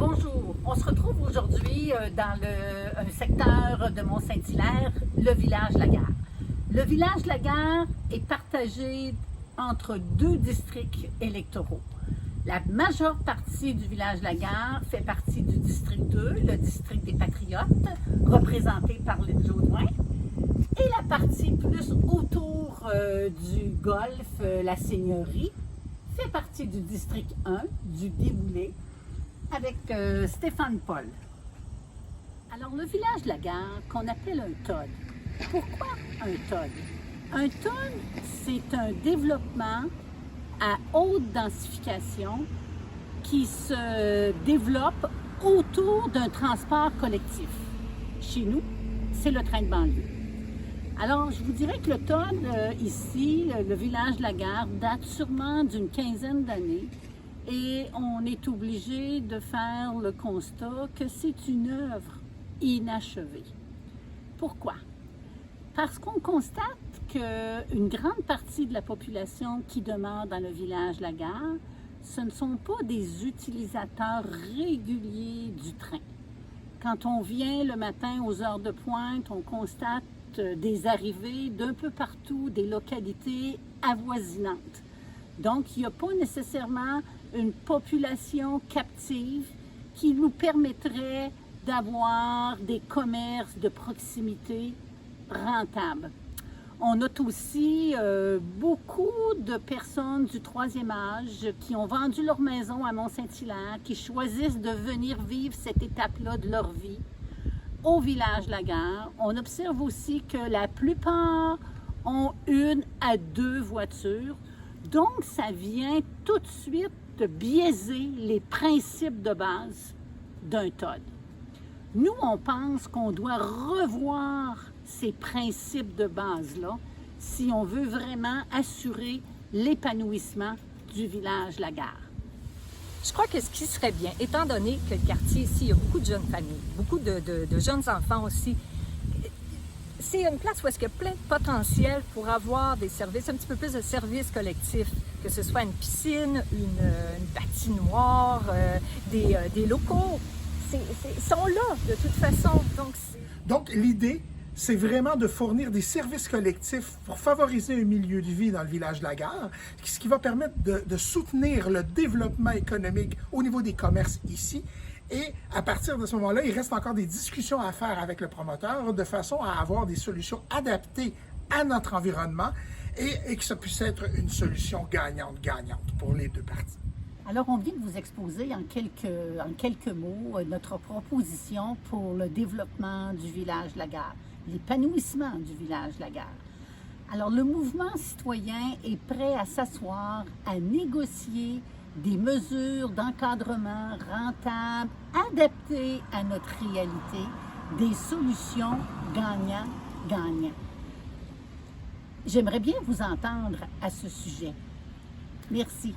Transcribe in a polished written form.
Bonjour, on se retrouve aujourd'hui dans un secteur de Mont-Saint-Hilaire, le village La Gare. Le village La Gare est partagé entre deux districts électoraux. La majeure partie du village La Gare fait partie du district 2, le district des Patriotes, représenté par Lynn Jodoin, et la partie plus autour du golfe, la Seigneurie, fait partie du district 1, du Déboulé, avec Stéphane Paul. Alors, le village La Gare, qu'on appelle un TOD. Pourquoi un TOD? Un TOD, c'est un développement à haute densification qui se développe autour d'un transport collectif. Chez nous, c'est le train de banlieue. Alors, je vous dirais que le TOD, ici, le village La Gare, date sûrement d'une quinzaine d'années. Et on est obligé de faire le constat que c'est une œuvre inachevée. Pourquoi? Parce qu'on constate qu'une grande partie de la population qui demeure dans le village La Gare, ce ne sont pas des utilisateurs réguliers du train. Quand on vient le matin aux heures de pointe, on constate des arrivées d'un peu partout, des localités avoisinantes. Donc, il n'y a pas nécessairement une population captive qui nous permettrait d'avoir des commerces de proximité rentables. On note aussi beaucoup de personnes du troisième âge qui ont vendu leur maison à Mont-Saint-Hilaire, qui choisissent de venir vivre cette étape-là de leur vie au village La Gare. On observe aussi que la plupart ont une à deux voitures. Donc, ça vient tout de suite biaiser les principes de base d'un TOD. Nous, on pense qu'on doit revoir ces principes de base-là si on veut vraiment assurer l'épanouissement du village La Gare. Je crois que ce qui serait bien, étant donné que le quartier ici, il y a beaucoup de jeunes familles, beaucoup de jeunes enfants aussi, c'est une place où est-ce qu'il y a plein de potentiel pour avoir des services, un petit peu plus de services collectifs, que ce soit une piscine, une patinoire, des locaux. Ils sont là, de toute façon. Donc l'idée, c'est vraiment de fournir des services collectifs pour favoriser un milieu de vie dans le village La Gare, ce qui va permettre de soutenir le développement économique au niveau des commerces ici. Et à partir de ce moment-là, il reste encore des discussions à faire avec le promoteur de façon à avoir des solutions adaptées à notre environnement et que ça puisse être une solution gagnante-gagnante pour les deux parties. Alors, on vient de vous exposer en quelques mots notre proposition pour le développement du village La Gare, l'épanouissement du village La Gare. Alors, le mouvement citoyen est prêt à s'asseoir, à négocier des mesures d'encadrement rentables, adaptées à notre réalité, des solutions gagnant-gagnant. J'aimerais bien vous entendre à ce sujet. Merci.